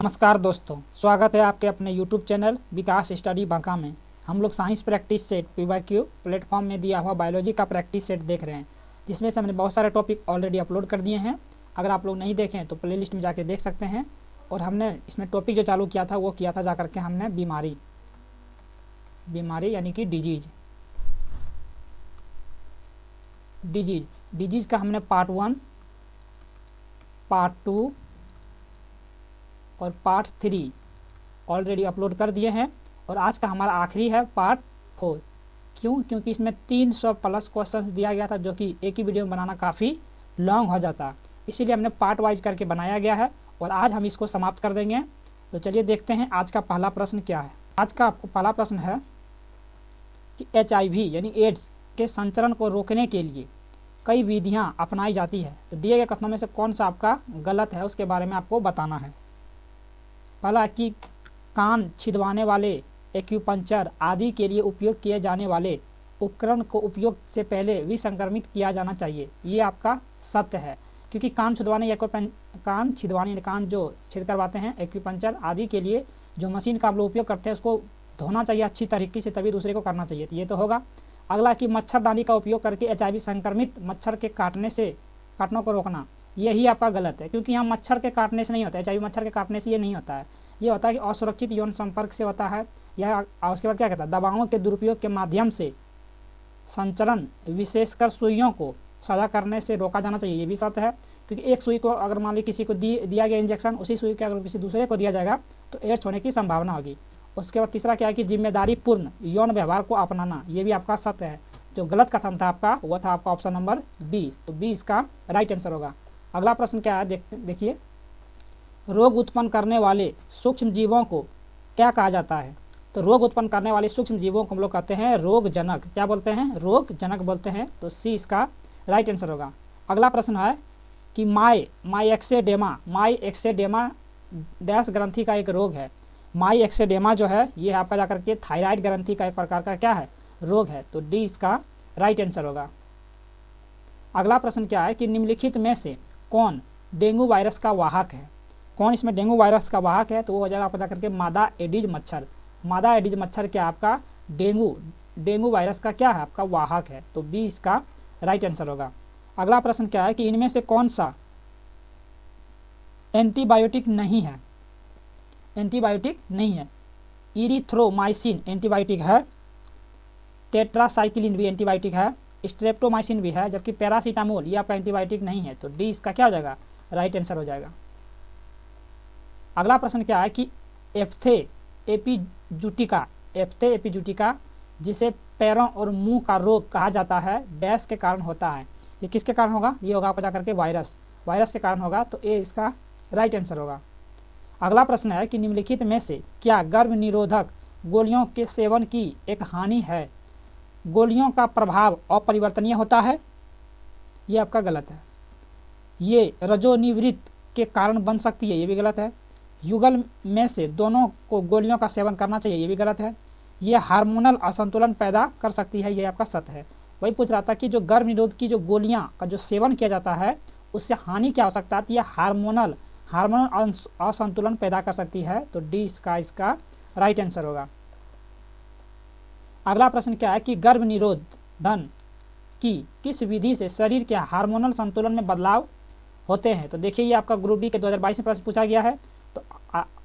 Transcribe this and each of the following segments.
नमस्कार दोस्तों, स्वागत है आपके अपने YouTube चैनल विकास स्टडी बांका में। हम लोग science practice set PYQ platform में दिया हुआ बायोलॉजी का प्रैक्टिस सेट देख रहे हैं, जिसमें से हमने बहुत सारे टॉपिक ऑलरेडी अपलोड कर दिए हैं। अगर आप लोग नहीं देखें तो प्लेलिस्ट में जाके देख सकते हैं। और हमने इसमें टॉपिक जो चालू किया था वो किया था जाकर के हमने बीमारी यानी कि डिजीज़ का हमने पार्ट 1, पार्ट 2 और पार्ट 3 ऑलरेडी अपलोड कर दिए हैं। और आज का हमारा आखिरी है पार्ट 4। क्यों? क्योंकि इसमें 300+ क्वेश्चंस दिया गया था, जो कि एक ही वीडियो में बनाना काफ़ी लॉन्ग हो जाता, इसीलिए हमने पार्ट वाइज करके बनाया गया है। और आज हम इसको समाप्त कर देंगे। तो चलिए देखते हैं आज का पहला प्रश्न क्या है। आज का आपको पहला प्रश्न है कि HIV यानी एड्स के संचरण को रोकने के लिए कई विधियाँ अपनाई जाती है। तो दिए गए कथनों में से कौन सा आपका गलत है, उसके बारे में आपको बताना है। पहला कि कान छिदवाने वाले, एक्यूपंक्चर आदि के लिए उपयोग किए जाने वाले उपकरण को उपयोग से पहले विसंक्रमित किया जाना चाहिए। ये आपका सत्य है, क्योंकि कान छिदवाने कान जो छेद करवाते हैं, एक्यूपंक्चर आदि के लिए जो मशीन का आप लोग उपयोग करते हैं उसको धोना चाहिए अच्छी तरीके से, तभी दूसरे को करना चाहिए। तो ये तो होगा। अगला कि मच्छरदानी का उपयोग करके HIV संक्रमित मच्छर के काटने को रोकना, यही आपका गलत है, क्योंकि यहाँ मच्छर के काटने से नहीं होता है। HIV मच्छर के काटने से ये नहीं होता है। ये होता है कि असुरक्षित यौन संपर्क से होता है, या उसके बाद क्या कहता है, दवाओं के दुरुपयोग के माध्यम से संचरण, विशेषकर सुइयों को साझा करने से रोका जाना चाहिए। ये भी सत्य है, क्योंकि एक सुई को अगर मान ली किसी को दिया गया इंजेक्शन, उसी सुई के अगर किसी दूसरे को दिया जाएगा तो एड्स होने की संभावना होगी। उसके बाद तीसरा क्या है कि जिम्मेदारीपूर्ण यौन व्यवहार को अपनाना, ये भी आपका सत्य है। जो गलत कथन था आपका वो था आपका ऑप्शन नंबर बी, तो बी इसका राइट आंसर होगा। अगला प्रश्न क्या है, देखिए, रोग उत्पन्न करने वाले सूक्ष्म जीवों को क्या कहा जाता है। तो रोग उत्पन्न करने वाले सूक्ष्म जीवों को हम लोग कहते हैं रोगजनक। क्या बोलते हैं? रोगजनक बोलते हैं। तो सी इसका राइट आंसर होगा। अगला प्रश्न है कि माई एक्सेडेमा डैश ग्रंथि का एक रोग है। माई एक्सेडेमा जो है ये आपका जाकर के थायराइड ग्रंथि का एक प्रकार का क्या है, रोग है। तो डी इसका राइट आंसर होगा। अगला प्रश्न क्या है कि निम्नलिखित में से कौन डेंगू वायरस का वाहक है। कौन इसमें डेंगू वायरस का वाहक है? तो वो हो जाएगा आपका जाकर के मादा एडिज मच्छर। मादा एडिज मच्छर क्या आपका डेंगू वायरस का क्या है, आपका वाहक है। तो बी इसका राइट आंसर होगा। अगला प्रश्न क्या है कि इनमें से कौन सा एंटीबायोटिक नहीं है। एंटीबायोटिक नहीं है। इरिथ्रोमाइसिन एंटीबायोटिक है, टेट्रासाइक्लिन भी एंटीबायोटिक है, स्ट्रेप्टोमाइसिन भी है, जबकि पैरासीटामोल ये आपका एंटीबायोटिक नहीं है। तो डी इसका क्या हो जाएगा, राइट आंसर हो जाएगा। अगला प्रश्न क्या है कि एफ्थे एपिजूटिका जिसे पैरों और मुंह का रोग कहा जाता है, डैश के कारण होता है। ये किसके कारण होगा? ये होगा आपका जाकर के वायरस के कारण होगा। तो ए इसका राइट आंसर होगा। अगला प्रश्न है कि निम्नलिखित में से क्या गर्भ निरोधक गोलियों के सेवन की एक हानि है। गोलियों का प्रभाव अपरिवर्तनीय होता है, ये आपका गलत है। ये रजोनिवृत्त के कारण बन सकती है, ये भी गलत है। युगल में से दोनों को गोलियों का सेवन करना चाहिए, ये भी गलत है। ये हार्मोनल असंतुलन पैदा कर सकती है, ये आपका सत्य है। वही पूछ रहा था कि जो गर्भ निरोध की जो गोलियां का जो सेवन किया जाता है उससे हानि क्या हो सकता है। तो ये हार्मोनल असंतुलन पैदा कर सकती है। तो डी इसका राइट आंसर होगा। अगला प्रश्न क्या है कि गर्भ निरोधन की किस विधि से शरीर के हार्मोनल संतुलन में बदलाव होते हैं। तो देखिए ये आपका ग्रुप डी के 2022 में प्रश्न पूछा गया है। तो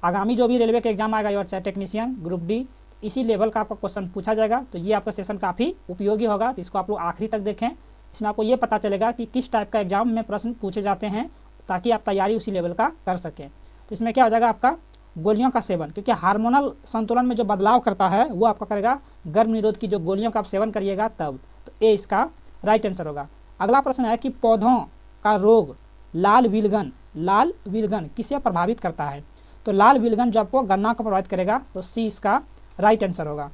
आगामी जो भी रेलवे के एग्जाम आएगा, चाहे टेक्नीशियन ग्रुप डी, इसी लेवल का आपका क्वेश्चन पूछा जाएगा। तो ये आपका सेशन काफ़ी उपयोगी होगा, तो इसको आप लोग आखिरी तक देखें। इसमें आपको ये पता चलेगा कि किस टाइप का एग्जाम में प्रश्न पूछे जाते हैं, ताकि आप तैयारी उसी लेवल का कर सकें। तो इसमें क्या हो जाएगा आपका गोलियों का सेवन, क्योंकि हार्मोनल संतुलन में जो बदलाव करता है वो आपका करेगा गर्भ निरोध की जो गोलियों का आप सेवन करिएगा तब। तो ए इसका राइट आंसर होगा। अगला प्रश्न है कि पौधों का रोग लाल विलगन किसे प्रभावित करता है। तो लाल विलगन जो आपको गन्ना को प्रभावित करेगा। तो सी इसका राइट आंसर होगा।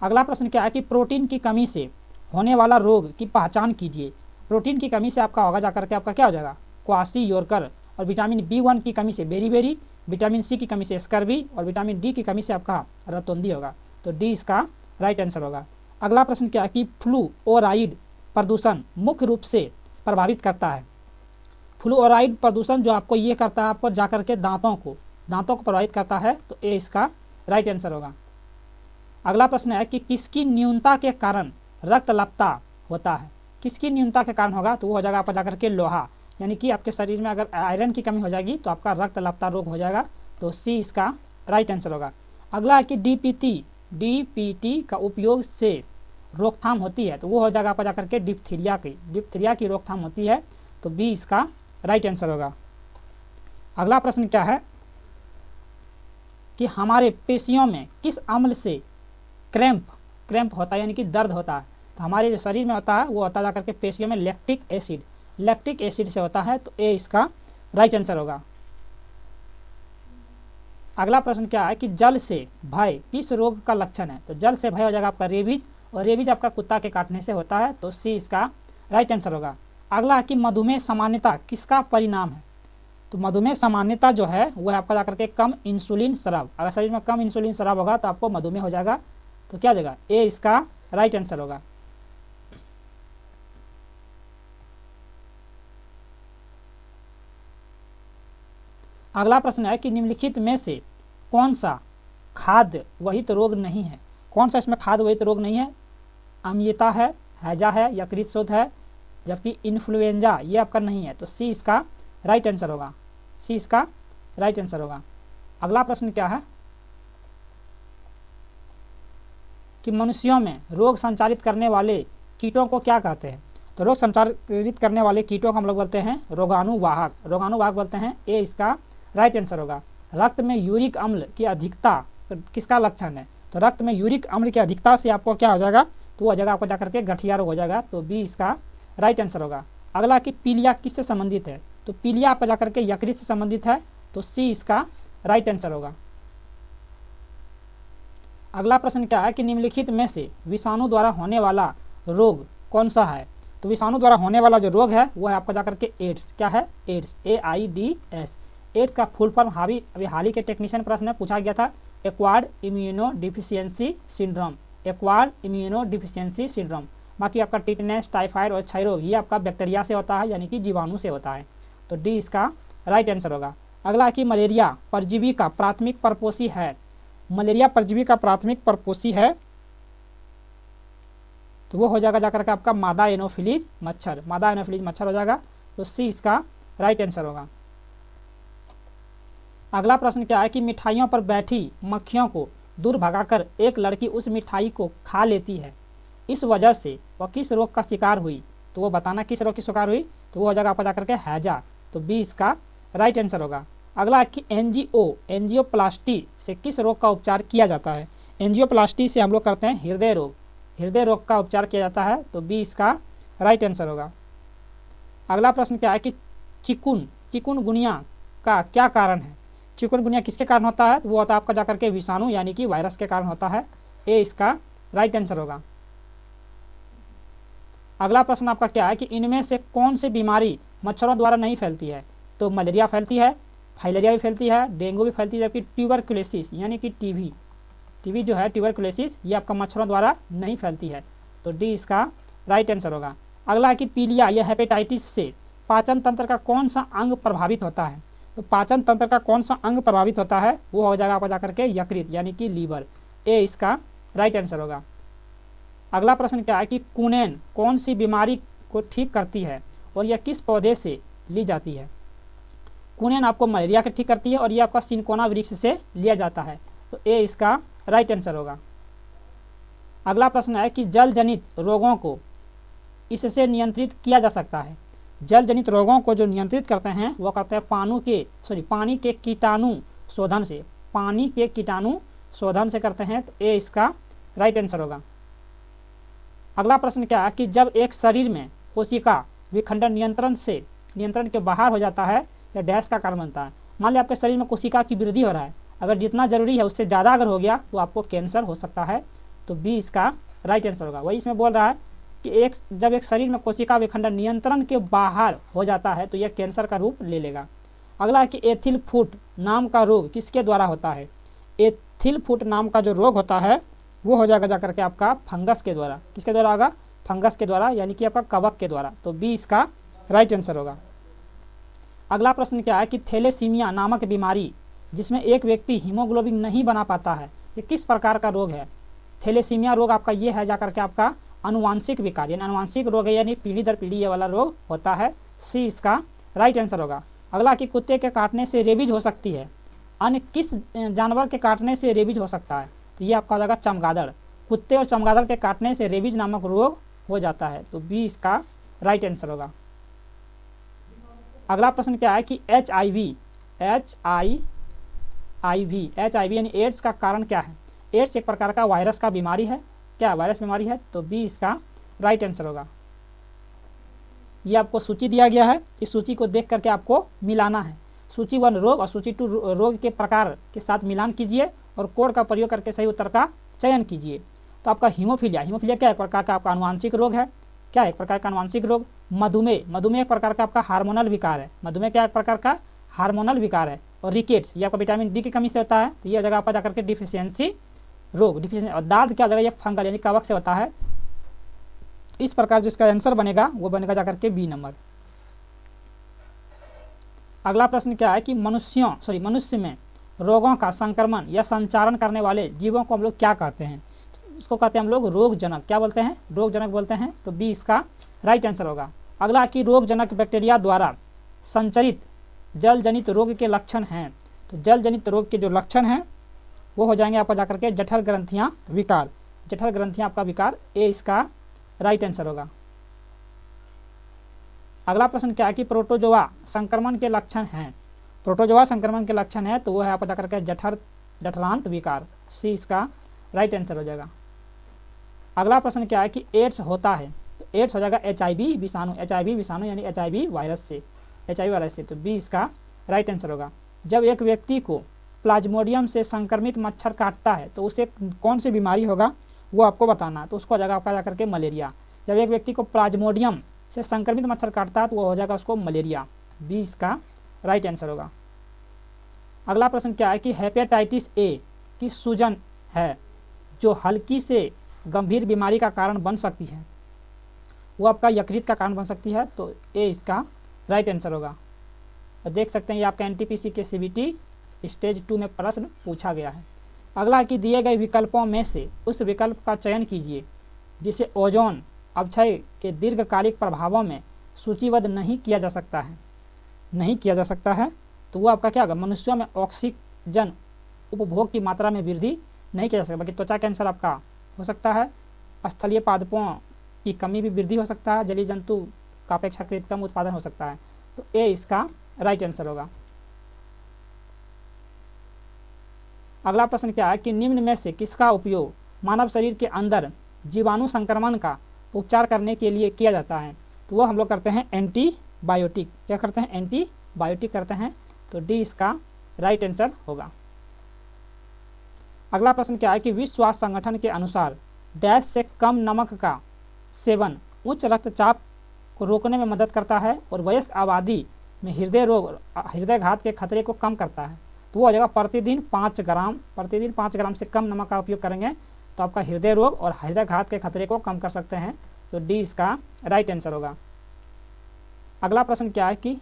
अगला प्रश्न क्या है कि प्रोटीन की कमी से होने वाला रोग की पहचान कीजिए। प्रोटीन की कमी से आपका होगा जाकर के आपका क्या हो जाएगा, क्वासी-योरकर। और विटामिन B1 की कमी से बेरी, विटामिन सी की कमी से स्कर्वी, और विटामिन डी की कमी से आपका रतौंधी होगा। तो डी इसका राइट आंसर होगा। अगला प्रश्न क्या है कि फ्लूओराइड प्रदूषण मुख्य रूप से प्रभावित करता है। फ्लोराइड प्रदूषण जो आपको ये करता है, आपको जाकर के दांतों को प्रभावित करता है, तो ये इसका राइट आंसर होगा। अगला प्रश्न है कि किसकी न्यूनता के कारण रक्तलप्ता होता है। किसकी न्यूनता के कारण होगा, तो वो हो जाएगा आपका जाकर के लोहा, यानी कि आपके शरीर में अगर आयरन की कमी हो जाएगी तो आपका रक्तलप्ता रोग हो जाएगा, तो सी इसका राइट आंसर होगा। अगला है कि डीपीटी का उपयोग से रोकथाम होती है, तो वो हो जाएगा आपका जाकर के डिप्थीरिया की रोकथाम होती है, तो बी इसका राइट आंसर होगा। अगला प्रश्न क्या है कि हमारे पेशियों में किस अम्ल से क्रैम्प होता है, यानी कि दर्द होता है। तो हमारे जो शरीर में होता है वो होता है जाकर के पेशियों में लैक्टिक एसिड से होता है, तो ए इसका राइट आंसर होगा। अगला प्रश्न क्या है कि जल से भय किस रोग का लक्षण है। तो जल से भय हो जाएगा आपका रेबीज, और रेबीज आपका कुत्ता के काटने से होता है, तो सी इसका राइट आंसर होगा। अगला है कि मधुमेह सामान्यता किसका परिणाम है। तो मधुमेह सामान्यता जो है वह आपका जाकर के कम इंसुलिन स्राव, अगर शरीर में कम इंसुलिन स्राव होगा तो आपको मधुमेह हो जाएगा, तो क्या जगह ए इसका राइट आंसर होगा। अगला प्रश्न है कि निम्नलिखित में से कौन सा खाद्य वहित रोग नहीं है। कौन सा इसमें खाद्य वहित रोग नहीं है। अम्यता है, हैजा है, यकृत शोथ है, जबकि इन्फ्लुएंजा ये आपका नहीं है, तो सी इसका राइट आंसर होगा। सी इसका राइट आंसर होगा। अगला प्रश्न क्या है कि मनुष्यों में रोग संचारित करने वाले कीटों को क्या कहते हैं। तो रोग संचारित करने वाले कीटों को हम लोग बोलते हैं रोगाणुवाहक बोलते हैं, ए इसका राइट आंसर होगा। रक्त में यूरिक अम्ल की अधिकता किसका लक्षण है। तो रक्त में यूरिक अम्ल की अधिकता से आपको क्या हो जाएगा, तो वो जगह आपको जाकर के गठिया रोग हो जाएगा, तो बी इसका राइट आंसर होगा। अगला कि पीलिया किससे संबंधित है। तो पीलिया आपका जाकर के यकृत से संबंधित है, तो सी इसका राइट आंसर होगा। अगला प्रश्न क्या है कि निम्नलिखित में से विषाणु द्वारा होने वाला रोग कौन सा है। तो विषाणु द्वारा होने वाला जो रोग है वो है आपका जाकर के एड्स। क्या है, एड्स, AIDS। एड्स का फुल फॉर्म अभी हाल ही के टेक्नीशियन प्रश्न में पूछा गया था, एक्वायर्ड इम्यूनोडिफिशियेंसी सिंड्रोम। बाकी आपका टिटनेस, टाइफाइड और क्षय रोग ये आपका बैक्टीरिया से होता है, यानी कि जीवाणु से होता है, तो डी इसका राइट आंसर होगा। अगला कि मलेरिया परजीवी का प्राथमिक परपोषी है। मलेरिया परजीवी का प्राथमिक परपोषी है, तो वो हो जाएगा जाकर के आपका मादा एनोफिलीज मच्छर हो जाएगा, तो सी इसका राइट आंसर होगा। अगला प्रश्न क्या है कि मिठाइयों पर बैठी मक्खियों को दूर भगाकर एक लड़की उस मिठाई को खा लेती है, इस वजह से वह किस रोग का शिकार हुई। तो वो बताना किस रोग की शिकार हुई, तो वो हो जाएगा आपका जाकर के हैजा, तो बी इसका राइट आंसर होगा। अगला कि एंजियोप्लास्टी से किस रोग का उपचार किया जाता है। एंजियोप्लास्टी से हम लोग करते हैं हृदय रोग का उपचार किया जाता है, तो बी इसका राइट आंसर होगा। अगला प्रश्न क्या है कि चिकुनगुनिया का क्या कारण है। चिकुनगुनिया किसके कारण होता है, तो वो होता है आपका जाकर के विषाणु यानी कि वायरस के कारण होता है, ए इसका राइट आंसर होगा। अगला प्रश्न आपका क्या है कि इनमें से कौन सी बीमारी मच्छरों द्वारा नहीं फैलती है। तो मलेरिया फैलती है, फाइलेरिया भी फैलती है, डेंगू भी फैलती है, जबकि ट्यूबरकुलोसिस यानी कि टीबी जो है ट्यूबरकुलोसिस ये आपका मच्छरों द्वारा नहीं फैलती है, तो डी इसका राइट आंसर होगा। अगला कि पीलिया या हेपेटाइटिस से पाचन तंत्र का कौन सा अंग प्रभावित होता है। तो पाचन तंत्र का कौन सा अंग प्रभावित होता है, वो हो जाएगा आपका जाकर के यकृत यानी कि लीवर, ए इसका राइट आंसर होगा। अगला प्रश्न क्या है कि कुनेन कौन सी बीमारी को ठीक करती है और यह किस पौधे से ली जाती है। कुनेन आपको मलेरिया के ठीक करती है और यह आपका सिनकोना वृक्ष से लिया जाता है, तो ए इसका राइट आंसर होगा। अगला प्रश्न है कि जल जनित रोगों को इससे नियंत्रित किया जा सकता है। जल जनित रोगों को जो नियंत्रित करते हैं वो करते हैं पानी के कीटाणु शोधन से करते हैं, तो ए इसका राइट आंसर होगा। अगला प्रश्न क्या है कि जब एक शरीर में कोशिका विखंडन नियंत्रण के बाहर हो जाता है या डैश का कारण बनता है। मान लिया आपके शरीर में कोशिका की वृद्धि हो रहा है, अगर जितना जरूरी है उससे ज़्यादा अगर हो गया तो आपको कैंसर हो सकता है, तो बी इसका राइट आंसर होगा। वही इसमें बोल रहा है कि जब एक शरीर में कोशिका विखंडन नियंत्रण के बाहर हो जाता है तो यह कैंसर का रूप ले लेगा। अगला है कि एथिल फुट नाम का रोग किसके द्वारा होता है। एथिल फुट नाम का जो रोग होता है वो हो जाएगा जाकर के आपका फंगस के द्वारा। किसके द्वारा होगा, फंगस के द्वारा यानी कि आपका कवक के द्वारा, तो बी इसका राइट आंसर होगा। अगला प्रश्न क्या है कि थैलेसीमिया नामक बीमारी जिसमें एक व्यक्ति हीमोग्लोबिन नहीं बना पाता है, ये किस प्रकार का रोग है? थैलेसीमिया रोग आपका ये है जाकर के आपका अनुवांशिक विकार, यानी अनुवांशिक रोग है, यानी पीढ़ी दर पीढ़ी ये वाला रोग होता है। सी इसका राइट आंसर होगा। अगला कि कुत्ते के काटने से रेबीज हो सकती है, अन्य किस जानवर के काटने से रेबीज हो सकता है? तो ये आपका हो जाएगा चमगादड़। कुत्ते और चमगादड़ के काटने से रेबीज नामक रोग हो जाता है, तो बी इसका राइट आंसर होगा। अगला प्रश्न क्या है कि HIV यानी एड्स का कारण क्या है? एड्स एक प्रकार का वायरस का बीमारी है, क्या वायरस बीमारी है? तो बी इसका राइट आंसर होगा। ये आपको सूची दिया गया है, इस सूची को देख करके आपको मिलाना है। सूची 1 रोग और सूची 2 रोग के प्रकार के साथ मिलान कीजिए और कोड का प्रयोग करके सही उत्तर का चयन कीजिए। तो आपका हीमोफीलिया क्या एक प्रकार का आपका अनुवांशिक रोग है, क्या एक प्रकार का अनुवांशिक रोग? मधुमेह एक प्रकार का आपका हार्मोनल विकार है, मधुमेह क्या एक प्रकार का हार्मोनल विकार है। और रिकेट्स ये आपका विटामिन डी की कमी से होता है, तो ये जगह आपका जाकर के डिफिशियंसी रोग, डिफिशियंसी। और दाद क्या जगह ये फंगल यानी कवक से होता है। इस प्रकार जिसका आंसर बनेगा वो बनेगा जाकर के बी नंबर। अगला प्रश्न क्या है कि मनुष्य में रोगों का संक्रमण या संचारण करने वाले जीवों को हम लोग क्या कहते हैं? इसको कहते हैं हम लोग रोगजनक, क्या बोलते हैं? रोगजनक बोलते हैं, तो बी इसका राइट आंसर होगा। अगला कि रोगजनक बैक्टीरिया द्वारा संचरित जल जनित रोग के लक्षण हैं, तो जल जनित रोग के जो लक्षण हैं वो हो जाएंगे आपका जाकर के जठर ग्रंथियाँ विकार, जठर ग्रंथियाँ आपका विकार, ए इसका राइट आंसर होगा। अगला प्रश्न क्या है कि प्रोटोजोआ संक्रमण के लक्षण हैं, प्रोटोजोआ संक्रमण के लक्षण है तो वो है आपका जाकर के जठरांत विकार, सी इसका राइट आंसर हो जाएगा। अगला प्रश्न क्या है कि एड्स होता है, तो एड्स हो जाएगा HIV विषाणु यानी HIV वायरस से, तो बी इसका राइट आंसर होगा। जब एक व्यक्ति को प्लाज्मोडियम से संक्रमित मच्छर काटता है तो उसे कौन सी बीमारी होगा वो आपको बताना, तो उसको हो जाएगा आपका जाकर के मलेरिया। जब एक व्यक्ति को प्लाज्मोडियम से संक्रमित मच्छर काटता है तो वो हो जाएगा उसको मलेरिया, बी इसका राइट आंसर होगा। अगला प्रश्न क्या है कि हेपेटाइटिस A की सूजन है जो हल्की से गंभीर बीमारी का कारण बन सकती है, वो आपका यकृत का कारण बन सकती है, तो ए इसका राइट आंसर होगा। और देख सकते हैं ये आपका NTPC के CBT स्टेज 2 में प्रश्न पूछा गया है। अगला कि दिए गए विकल्पों में से उस विकल्प का चयन कीजिए जिसे ओजोन अपक्षय के दीर्घकालिक प्रभावों में सूचीबद्ध नहीं किया जा सकता है, तो वो आपका क्या होगा? मनुष्यों में ऑक्सीजन उपभोग की मात्रा में वृद्धि नहीं किया जा सकता, बाकी त्वचा कैंसर आपका हो सकता है, स्थलीय पादपों की कमी भी वृद्धि हो सकता है, जलीय जंतु का अपेक्षाकृत कम उत्पादन हो सकता है, तो ए इसका राइट आंसर होगा। अगला प्रश्न क्या है कि निम्न में से किसका उपयोग मानव शरीर के अंदर जीवाणु संक्रमण का उपचार करने के लिए किया जाता है? तो वो हम लोग करते हैं एंटीबायोटिक, क्या करते हैं? एंटीबायोटिक करते हैं, तो डी इसका राइट आंसर होगा। अगला प्रश्न क्या है कि विश्व स्वास्थ्य संगठन के अनुसार डैश से कम नमक का सेवन उच्च रक्तचाप को रोकने में मदद करता है और वयस्क आबादी में हृदयघात के खतरे को कम करता है, तो वो हो जाएगा प्रतिदिन 5 ग्राम से कम नमक का उपयोग करेंगे तो आपका हृदय रोग और हृदयघात के खतरे को कम कर सकते हैं, तो डी इसका राइट आंसर होगा। अगला प्रश्न क्या है कि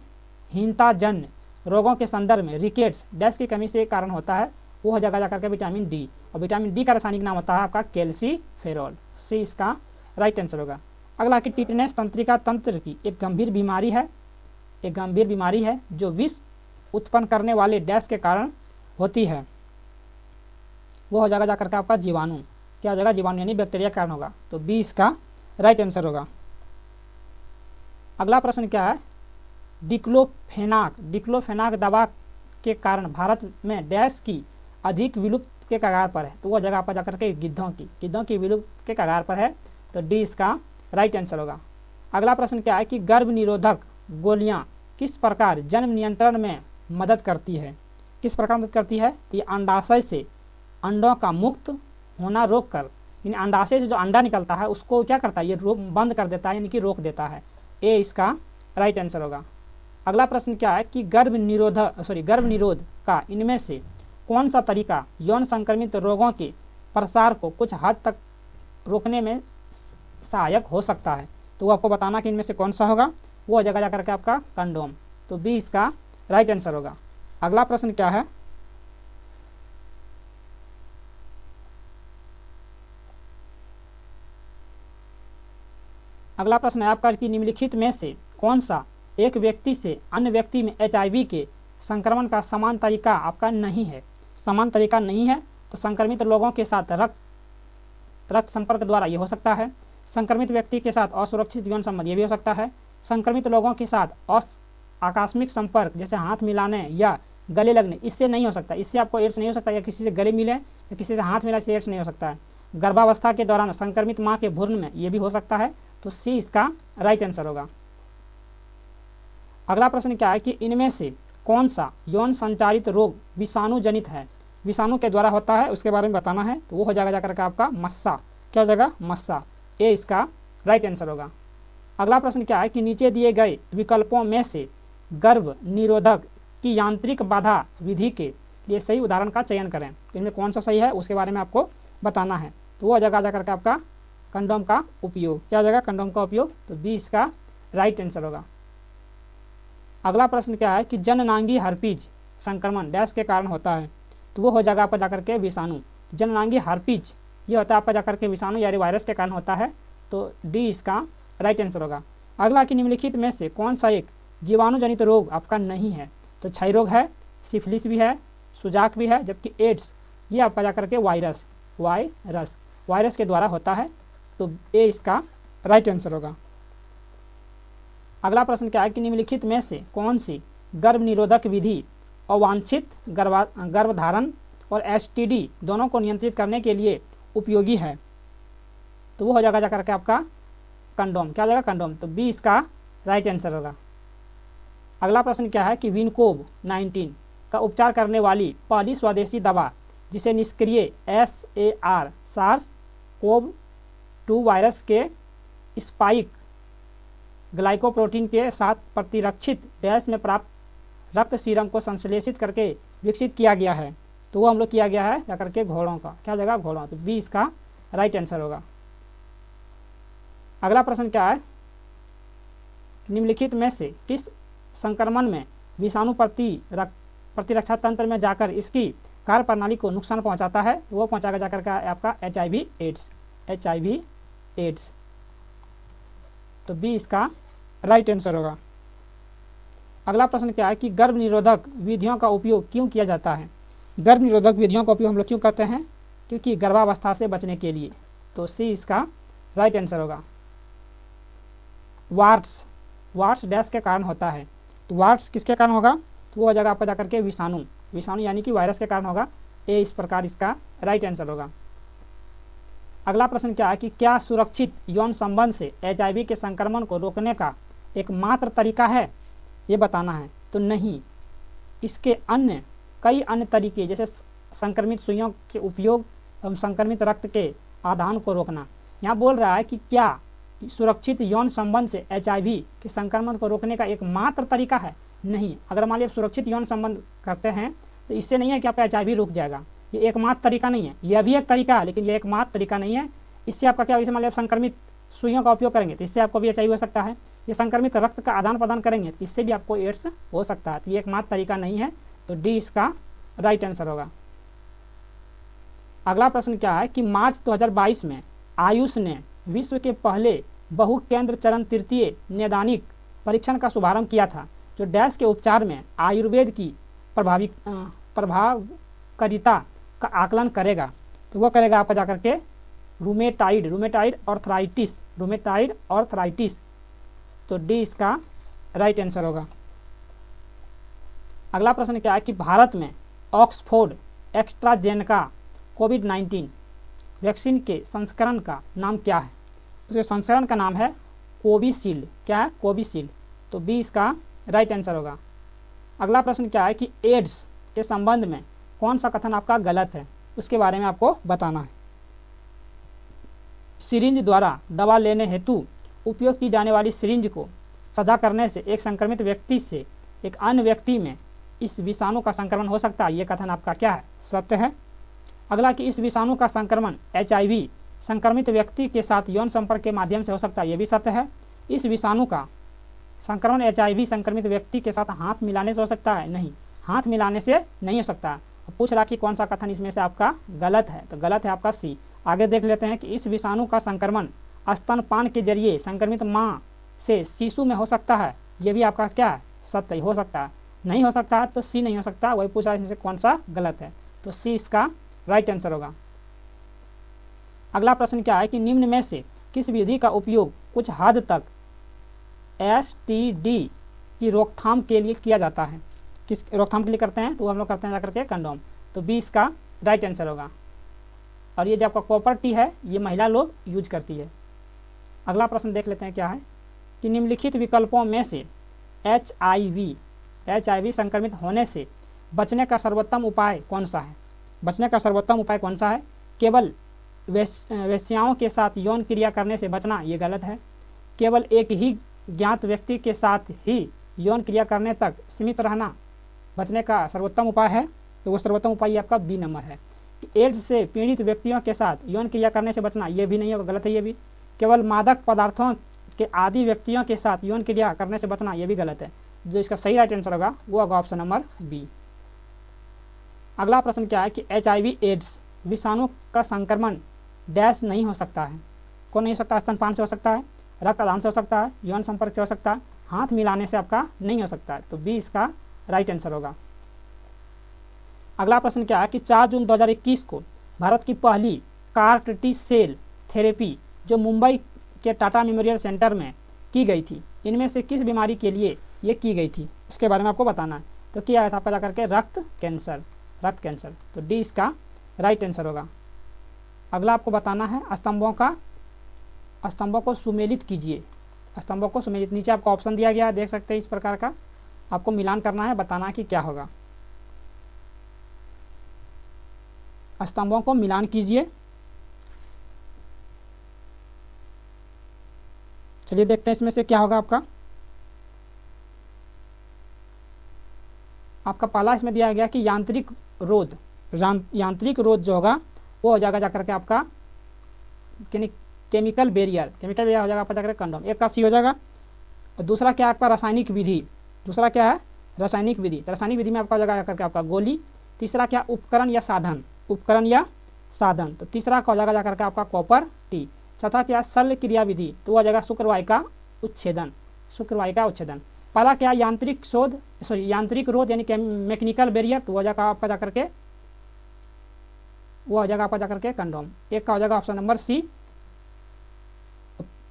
हीनताजन्य रोगों के संदर्भ में रिकेट्स डैश की कमी से कारण होता है, वो हो जाएगा जाकर के विटामिन डी, और विटामिन डी का रासायनिक नाम होता है आपका कैल्सीफेरॉल, सी इसका राइट आंसर होगा। अगला कि टिटनेस तंत्रिका तंत्र की एक गंभीर बीमारी है जो विष उत्पन्न करने वाले डैश के कारण होती है, वो हो जाएगा जाकर के आपका जीवाणु, क्या हो जाएगा? जीवाणु यानी बैक्टीरिया कारण होगा, तो बी इसका राइट आंसर होगा। अगला प्रश्न क्या है? डिक्लोफेनाक दवा के कारण भारत में डैश की अधिक विलुप्त के कगार पर है, तो वो जगह पर जाकर के गिद्धों की विलुप्त के कगार पर है, तो डी इसका राइट आंसर होगा। अगला प्रश्न क्या है कि गर्भ निरोधक गोलियां किस प्रकार जन्म नियंत्रण में मदद करती है? तो ये अंडाशय से अंडों का मुक्त होना रोककर, यानी अंडाशय से जो अंडा निकलता है उसको क्या करता है? ये बंद कर देता है, यानी कि रोक देता है, ए इसका राइट आंसर होगा। अगला प्रश्न क्या है कि गर्भ निरोध का इनमें से कौन सा तरीका यौन संक्रमित रोगों के प्रसार को कुछ हद तक रोकने में सहायक हो सकता है? तो वो आपको बताना कि इनमें से कौन सा होगा, वो हो जाएगा जाकर के आपका कंडोम, तो बी इसका राइट आंसर होगा। अगला प्रश्न क्या है, अगला प्रश्न है आपका कि निम्नलिखित में से कौन सा एक व्यक्ति से अन्य व्यक्ति में HIV के संक्रमण का समान तरीका आपका नहीं है। समान तरीका नहीं है तो संक्रमित लोगों के साथ रक्त संपर्क द्वारा ये हो सकता है, संक्रमित व्यक्ति के साथ असुरक्षित यौन संबंध ये भी हो सकता है, संक्रमित लोगों के साथ आकस्मिक संपर्क जैसे हाथ मिलाने या गले लगने इससे नहीं हो सकता, इससे आपको एड्स नहीं हो सकता, या किसी से गले मिले या किसी से हाथ मिला से एड्स नहीं हो सकता है। गर्भावस्था के दौरान संक्रमित माँ के भ्रूण में ये भी हो सकता है, तो सी इसका राइट आंसर होगा। अगला प्रश्न क्या है कि इनमें से कौन सा यौन संचारित रोग विषाणु जनित है, विषाणु के द्वारा होता है, उसके बारे में बताना है। तो वो हो जाएगा जाकर के आपका मस्सा, क्या हो जाएगा मस्सा, ए इसका राइट आंसर होगा। अगला प्रश्न क्या है कि नीचे दिए गए विकल्पों में से गर्भ निरोधक की यांत्रिक बाधा विधि के लिए सही उदाहरण का चयन करें। इनमें कौन सा सही है उसके बारे में आपको बताना है। तो वो हो जाएगा जाकर के आपका कंडोम का उपयोग, क्या हो जाएगा कंडोम का उपयोग, तो बी इसका राइट आंसर होगा। अगला प्रश्न क्या है कि जननांगी हर्पीज संक्रमण डैश के कारण होता है। तो वो हो जाएगा आपका जाकर के विषाणु। जननांगी हर्पीज ये होता है आपका जाकर के विषाणु यानी वायरस के कारण होता है, तो डी इसका राइट आंसर होगा। अगला कि निम्नलिखित में से कौन सा एक जीवाणु जनित रोग आपका नहीं है। तो क्षय रोग है, सिफिलिस भी है, सुजाक भी है, जबकि एड्स ये आपका जाकर के वायरस के द्वारा होता है, तो ए इसका राइट आंसर होगा। अगला प्रश्न क्या है कि निम्नलिखित में से कौन सी गर्भ निरोधक विधि अवांछित गर्भधारण और STD दोनों को नियंत्रित करने के लिए उपयोगी है। तो वो हो जाएगा जाकर के आपका कंडोम, क्या हो जाएगा कंडोम, तो बी इसका राइट आंसर होगा। अगला प्रश्न क्या है कि विनकोव-19 का उपचार करने वाली पहली स्वदेशी दवा जिसे निष्क्रिय SARS-CoV-2 वायरस के स्पाइक ग्लाइकोप्रोटीन के साथ प्रतिरक्षित डैश में प्राप्त रक्त सीरम को संश्लेषित करके विकसित किया गया है। तो वो हम लोग किया गया है जाकर के घोड़ों का, क्या जगह घोड़ों, तो बी इसका राइट आंसर होगा। अगला प्रश्न क्या है, निम्नलिखित में से किस संक्रमण में विषाणु प्रतिरक्षा तंत्र में जाकर इसकी कार्य प्रणाली को नुकसान पहुंचाता है। वो पहुंचाएगा जाकर का आपका HIV एड्स, तो बी इसका राइट आंसर होगा। अगला प्रश्न क्या है कि गर्भ निरोधक विधियों का उपयोग क्यों किया जाता है। गर्भ निरोधक विधियों का उपयोग हम लोग क्यों करते हैं, क्योंकि गर्भावस्था से बचने के लिए, तो सी इसका राइट आंसर होगा। वार्ड्स डैश के कारण होता है, तो वार्ड्स किसके कारण होगा, तो वो हो जाएगा आपका जाकर के विषाणु यानी कि वायरस के कारण होगा, ए इस प्रकार इसका राइट आंसर होगा। अगला प्रश्न क्या है कि क्या सुरक्षित यौन संबंध से HIV के संक्रमण को रोकने का एकमात्र तरीका है, ये बताना है। तो नहीं, इसके कई अन्य तरीके जैसे संक्रमित सुइयों के उपयोग एवं संक्रमित रक्त के आदान को रोकना। यहाँ बोल रहा है कि क्या सुरक्षित यौन संबंध से HIV के संक्रमण को रोकने का एकमात्र तरीका है, नहीं। अगर मान लीजिए सुरक्षित यौन संबंध करते हैं तो इससे नहीं है कि आपका HIV रुक जाएगा, ये एकमात्र तरीका नहीं है। यह भी एक तरीका है लेकिन यह एकमात्र तरीका नहीं है। इससे आपका क्या, जैसे मान लीजिए संक्रमित सुइयों का उपयोग करेंगे तो इससे आपको भी HIV हो सकता है, ये संक्रमित रक्त का आदान प्रदान करेंगे तो इससे भी आपको एड्स हो सकता है। तो ये एकमात्र तरीका नहीं है, तो डी इसका राइट आंसर होगा। अगला प्रश्न क्या है कि मार्च 2022 में आयुष ने विश्व के पहले बहु केंद्र चरण तृतीय नैदानिक परीक्षण का शुभारंभ किया था, जो डैश के उपचार में आयुर्वेद की प्रभावकारिता का आकलन करेगा। तो वो करेगा आपका जाकर के रूमेटाइड ऑर्थराइटिस, तो डी इसका राइट आंसर होगा। अगला प्रश्न क्या है कि भारत में ऑक्सफोर्ड एस्ट्राजेनेका कोविड-19 वैक्सीन के संस्करण का नाम क्या है। उसके संस्करण का नाम है कोविशील्ड, क्या है कोविशील्ड, तो बी इसका राइट आंसर होगा। अगला प्रश्न क्या है कि एड्स के संबंध में कौन सा कथन आपका गलत है, उसके बारे में आपको बताना है। सिरिंज द्वारा दवा लेने हेतु उपयोग की जाने वाली सिरिंज को साझा करने से एक संक्रमित व्यक्ति से एक अन्य व्यक्ति में इस विषाणु का संक्रमण हो सकता है, ये कथन आपका क्या है, सत्य है। अगला कि इस विषाणु का संक्रमण HIV संक्रमित व्यक्ति के साथ यौन संपर्क के माध्यम से हो सकता है, ये भी सत्य है। इस विषाणु का संक्रमण HIV संक्रमित व्यक्ति के साथ हाथ मिलाने से हो सकता है? नहीं, हाथ मिलाने से नहीं हो सकता। पूछ रहा कि कौन सा कथन इसमें से आपका गलत है, तो गलत है आपका सी। आगे देख लेते हैं कि इस विषाणु का संक्रमण स्तनपान के जरिए संक्रमित माँ से शिशु में हो सकता है? ये भी आपका क्या है? सत्य हो सकता है। नहीं हो सकता है तो सी नहीं हो सकता। वही पूछ रहा है इसमें से कौन सा गलत है, तो सी इसका राइट आंसर होगा। अगला प्रश्न क्या है कि निम्न में से किस विधि का उपयोग कुछ हद तक STD की रोकथाम के लिए किया जाता है? किस रोकथाम के लिए करते हैं? तो हम लोग करते हैं जाकर के कंडोम, तो बी इसका राइट आंसर होगा। और ये जो आपका कॉपर टी है ये महिला लोग यूज करती है। अगला प्रश्न देख लेते हैं क्या है कि निम्नलिखित विकल्पों में से HIV संक्रमित होने से बचने का सर्वोत्तम उपाय कौन सा है? बचने का सर्वोत्तम उपाय कौन सा है? केवल वेश्याओं के साथ यौन क्रिया करने से बचना, ये गलत है। केवल एक ही ज्ञात व्यक्ति के साथ ही यौन क्रिया करने तक सीमित रहना बचने का सर्वोत्तम उपाय है, तो वो सर्वोत्तम उपाय आपका बी नंबर है। एड्स से पीड़ित व्यक्तियों के साथ यौन क्रिया करने से बचना, ये भी नहीं होगा, गलत है ये भी। केवल मादक पदार्थों के आदि व्यक्तियों के साथ यौन क्रिया करने से बचना, ये भी गलत है। जो इसका सही राइट आंसर होगा वो होगा ऑप्शन नंबर बी। अगला प्रश्न क्या है कि HIV एड्स विषाणु का संक्रमण डैश नहीं हो सकता है? कौन नहीं हो सकता? स्तनपान से हो सकता है, रक्तदान से हो सकता है, यौन संपर्क से हो सकता है, हाथ मिलाने से आपका नहीं हो सकता है, तो बी इसका राइट आंसर होगा। अगला प्रश्न क्या है कि 4 जून 2021 को भारत की पहली CAR T सेल थेरेपी जो मुंबई के टाटा मेमोरियल सेंटर में की गई थी, इनमें से किस बीमारी के लिए ये की गई थी, उसके बारे में आपको बताना है। तो किया था आपका जाकर के रक्त कैंसर, तो डी इसका राइट आंसर होगा। अगला आपको बताना है स्तंभों को सुमेलित कीजिए। स्तंभों को सुमेलित, नीचे आपको ऑप्शन दिया गया है, देख सकते हैं इस प्रकार का। आपको मिलान करना है, बताना है कि क्या होगा। स्तंभों को मिलान कीजिए। चलिए देखते हैं इसमें से क्या होगा आपका। आपका पहला इसमें दिया गया कि यांत्रिक रोध जो होगा वो हो जाएगा जाकर के आपका केमिकल बैरियर हो जाएगा आपका जाकर कंडोम, एक का सी हो जाएगा। और दूसरा क्या है आपका रासायनिक विधि, दूसरा क्या है रासायनिक विधि, तो रासायनिक विधि में आपका हो जाएगा जाकर के आपका गोली। तीसरा क्या उपकरण या साधन, तो तीसरा का हो जाएगा जाकर के आपका कॉपर टी। चौथा क्या शल्य क्रिया विधि, तो वह जाएगा शुक्रवाहिका उच्छेदन। पहला क्या यांत्रिक रोध यानी मैकेनिकल बैरियर, तो वह जाएगा आपका जाकर के कंडोम। एक का हो जाएगा ऑप्शन नंबर सी।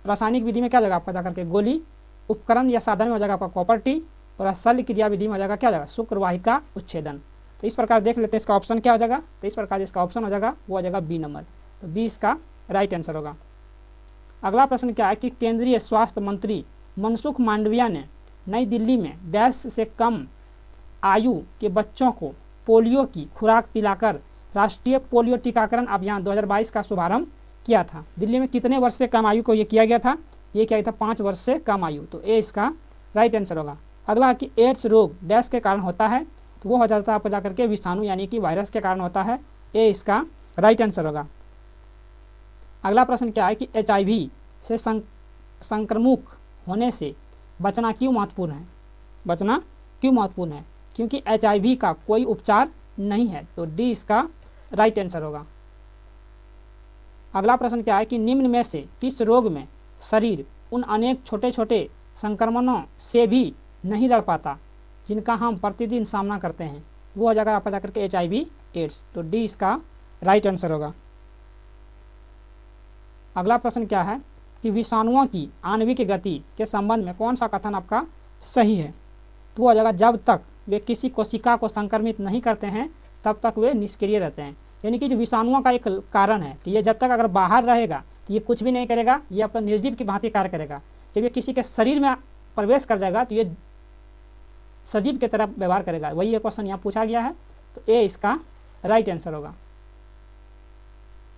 रासायनिक विधि में क्या जाएगा आपका जाकर के गोली, उपकरण या साधन में हो जाएगा आपका कॉपर टी, और शल्य क्रिया विधि में हो जाएगा क्या जाएगा शुक्रवाहिका उच्छेदन। तो इस प्रकार देख लेते हैं इसका ऑप्शन क्या हो जाएगा। तो इस प्रकार इसका ऑप्शन हो जाएगा वो हो जाएगा बी नंबर, तो बी इसका राइट आंसर होगा। अगला प्रश्न क्या है कि केंद्रीय स्वास्थ्य मंत्री मनसुख मांडविया ने नई दिल्ली में डैश से कम आयु के बच्चों को पोलियो की खुराक पिलाकर राष्ट्रीय पोलियो टीकाकरण अभियान 2022 का शुभारंभ किया था। दिल्ली में कितने वर्ष से कम आयु को ये किया गया था? ये किया था 5 वर्ष से कम आयु, तो ए इसका राइट आंसर होगा। अगला कि एड्स रोग डैश के कारण होता है, तो वो हो जाता है आपको जाकर के विषाणु यानी कि वायरस के कारण होता है, ए इसका राइट आंसर होगा। अगला प्रश्न क्या है कि HIV से संक्रमुख होने से बचना क्यों महत्वपूर्ण है? क्योंकि HIV का कोई उपचार नहीं है, तो डी इसका राइट आंसर होगा। अगला प्रश्न क्या है कि निम्न में से किस रोग में शरीर उन अनेक छोटे छोटे संक्रमणों से भी नहीं लड़ पाता जिनका हम प्रतिदिन सामना करते हैं? वो हो जाएगा आपका जाकर के HIV एड्स, तो डी इसका राइट आंसर होगा। अगला प्रश्न क्या है कि विषाणुओं की आणविक गति के संबंध में कौन सा कथन आपका सही है? तो वो हो जाएगा जब तक वे किसी कोशिका को संक्रमित नहीं करते हैं तब तक वे निष्क्रिय रहते हैं। यानी कि जो विषाणुओं का एक कारण है कि ये जब तक अगर बाहर रहेगा तो ये कुछ भी नहीं करेगा, ये आपका निर्जीव की भांति कार्य करेगा। जब ये किसी के शरीर में प्रवेश कर जाएगा तो ये सजीव की तरह व्यवहार करेगा। वही ये क्वेश्चन यहाँ पूछा गया है, तो ए इसका राइट आंसर होगा।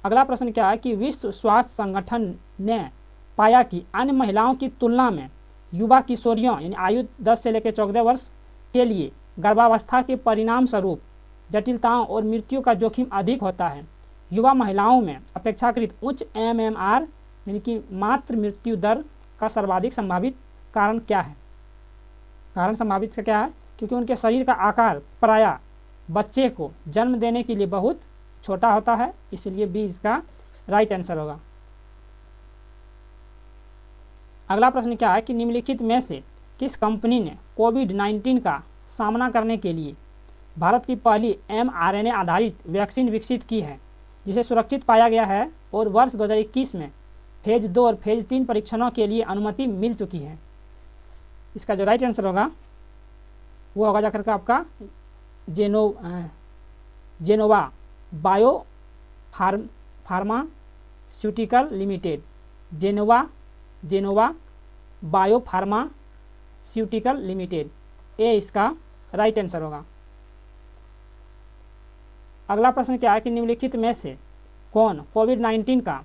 अगला प्रश्न क्या है कि विश्व स्वास्थ्य संगठन ने पाया कि अन्य महिलाओं की तुलना में युवा किशोरियों यानी आयु 10 से लेकर 14 वर्ष के लिए गर्भावस्था के परिणाम स्वरूप जटिलताओं और मृत्यु का जोखिम अधिक होता है। युवा महिलाओं में अपेक्षाकृत उच्च MMR यानी कि मातृ मृत्यु दर का सर्वाधिक संभावित कारण क्या है? कारण संभावित का क्या है, क्योंकि उनके शरीर का आकार प्रायः बच्चे को जन्म देने के लिए बहुत छोटा होता है, इसलिए बी इसका राइट आंसर होगा। अगला प्रश्न क्या है कि निम्नलिखित में से किस कंपनी ने कोविड-19 का सामना करने के लिए भारत की पहली mRNA आधारित वैक्सीन विकसित की है, जिसे सुरक्षित पाया गया है और वर्ष 2021 में फेज 2 और फेज 3 परीक्षणों के लिए अनुमति मिल चुकी है। इसका जो राइट आंसर होगा वो होगा जाकर के आपका Gennova bio pharmaceutical limited. Gennova bio pharmaceutical limited, ये इसका राइट आंसर होगा। अगला प्रश्न क्या है कि निम्नलिखित में से कौन कोविड-19 का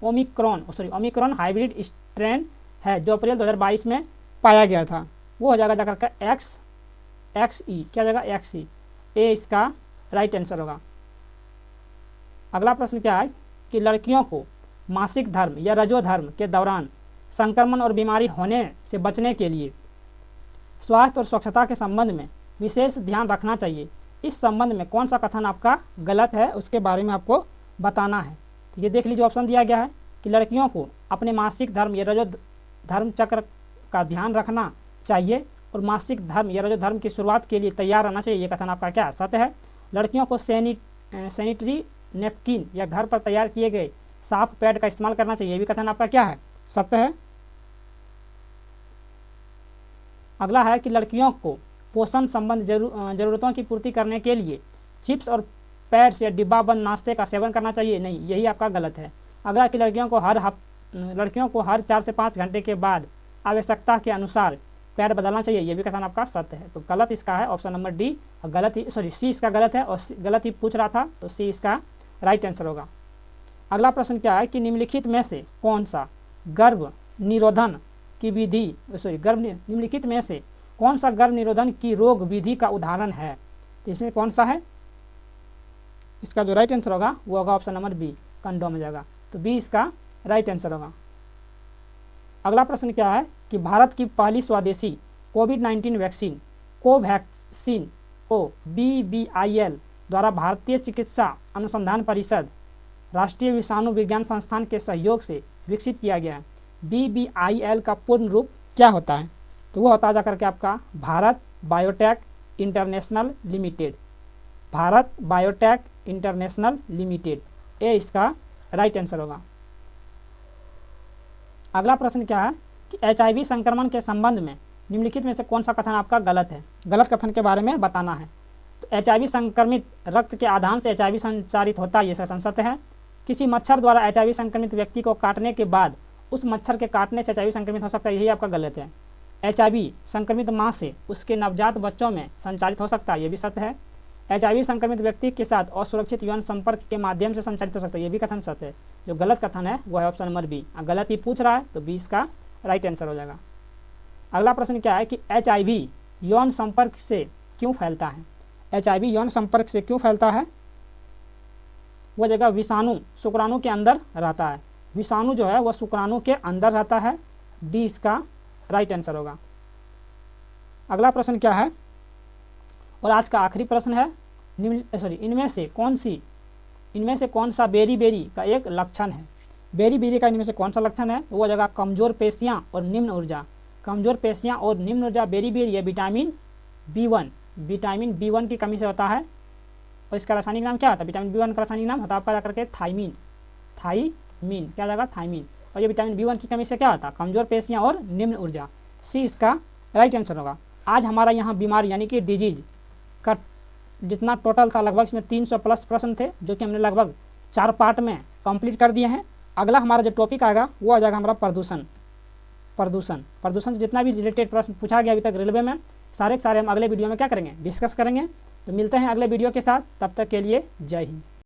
ओमिक्रॉन हाइब्रिड स्ट्रेन है जो अप्रैल 2022 में पाया गया था। वो हो जाएगा जाकर का XE, क्या हो जाएगा XE, ये इसका राइट आंसर होगा। अगला प्रश्न क्या है कि लड़कियों को मासिक धर्म या रजोधर्म के दौरान संक्रमण और बीमारी होने से बचने के लिए स्वास्थ्य और स्वच्छता के संबंध में विशेष ध्यान रखना चाहिए। इस संबंध में कौन सा कथन आपका गलत है उसके बारे में आपको बताना है। तो ये देख लीजिए, ऑप्शन दिया गया है कि लड़कियों को अपने मासिक धर्म या रजोधर्म चक्र का ध्यान रखना चाहिए और मासिक धर्म या रजोधर्म की शुरुआत के लिए तैयार रहना चाहिए। ये कथन आपका क्या सत्य है। लड़कियों को सैनिटरी नैपकिन या घर पर तैयार किए गए साफ पैड का इस्तेमाल करना चाहिए। ये भी कथन आपका क्या है, सत्य है। अगला है कि लड़कियों को पोषण संबंध जरूरतों की पूर्ति करने के लिए चिप्स और पैड्स या डिब्बाबंद नाश्ते का सेवन करना चाहिए। नहीं, यही आपका गलत है। अगला कि लड़कियों को हर 4 से 5 घंटे के बाद आवश्यकता के अनुसार पैड बदलना चाहिए। ये भी कथन आपका सत्य है। तो गलत इसका है ऑप्शन नंबर डी, सी इसका गलत है और गलत ही पूछ रहा था, तो सी इसका राइट आंसर होगा। अगला प्रश्न क्या है कि निम्नलिखित में से कौन सा गर्भ निरोधन की विधि निम्नलिखित में से कौन सा गर्भ निरोधन की रोग विधि का उदाहरण है। तो इसमें कौन सा है, इसका जो राइट आंसर होगा वो होगा ऑप्शन नंबर बी, कंडोम हो जाएगा। तो बी इसका राइट आंसर होगा। अगला प्रश्न क्या है कि भारत की पहली स्वदेशी कोविड-19 वैक्सीन कोवैक्सीन को BBIL द्वारा भारतीय चिकित्सा अनुसंधान परिषद राष्ट्रीय विषाणु विज्ञान संस्थान के सहयोग से विकसित किया गया है। BBIL का पूर्ण रूप क्या होता है, तो वो होता है जाकर के आपका Bharat biotech international limited. Bharat biotech international limited, ये इसका राइट आंसर होगा। अगला प्रश्न क्या है कि HIV संक्रमण के संबंध में निम्नलिखित में से कौन सा कथन आपका गलत है। गलत कथन के बारे में बताना है। तो HIV संक्रमित रक्त के आधान से HIV संचारित होता है, ये कथन सत्य है। किसी मच्छर द्वारा HIV संक्रमित व्यक्ति को काटने के बाद उस मच्छर के काटने से HIV संक्रमित हो सकता है, यही आपका गलत है। HIV संक्रमित माँ से उसके नवजात बच्चों में संचारित हो सकता है, ये भी सत्य है। HIV संक्रमित व्यक्ति के साथ असुरक्षित यौन संपर्क के माध्यम से संचारित हो सकता है, ये भी कथन सत्य है। जो गलत कथन है वो है ऑप्शन नंबर बी। गलत ही पूछ रहा है तो बी इसका राइट आंसर हो जाएगा। अगला प्रश्न क्या है कि HIV यौन संपर्क से क्यों फैलता है। HIV यौन संपर्क से क्यों फैलता है, वह जगह विषाणु शुक्राणु के अंदर रहता है। विषाणु जो है वह शुक्राणु के अंदर रहता है, डी इसका राइट आंसर होगा। अगला प्रश्न क्या है और आज का आखिरी प्रश्न है, इनमें से कौन सा बेरी का एक लक्षण है। बेरी का इनमें से कौन सा लक्षण है, वो जगह कमजोर पेशियां और निम्न ऊर्जा। कमजोर पेशियां और निम्न ऊर्जा बेरी या विटामिन B1 की कमी से होता है। और इसका रासायनिक नाम क्या होता है, विटामिन B1 का रासायनिक नाम होता है आपका जाकर के थाइमीन, क्या जाएगा थाइमीन। और ये विटामिन B1 की कमी से क्या होता है, कमजोर पेशियां और निम्न ऊर्जा। सी इसका राइट आंसर होगा। आज हमारा यहाँ बीमारी यानी कि डिजीज का जितना टोटल था लगभग इसमें 300 प्लस प्रश्न थे, जो कि हमने लगभग 4 पार्ट में कंप्लीट कर दिए हैं। अगला हमारा जो टॉपिक आएगा वो आ जाएगा हमारा प्रदूषण से जितना भी रिलेटेड प्रश्न पूछा गया अभी तक रेलवे में, सारे हम अगले वीडियो में क्या करेंगे, डिस्कस करेंगे। तो मिलते हैं अगले वीडियो के साथ, तब तक के लिए जय हिंद।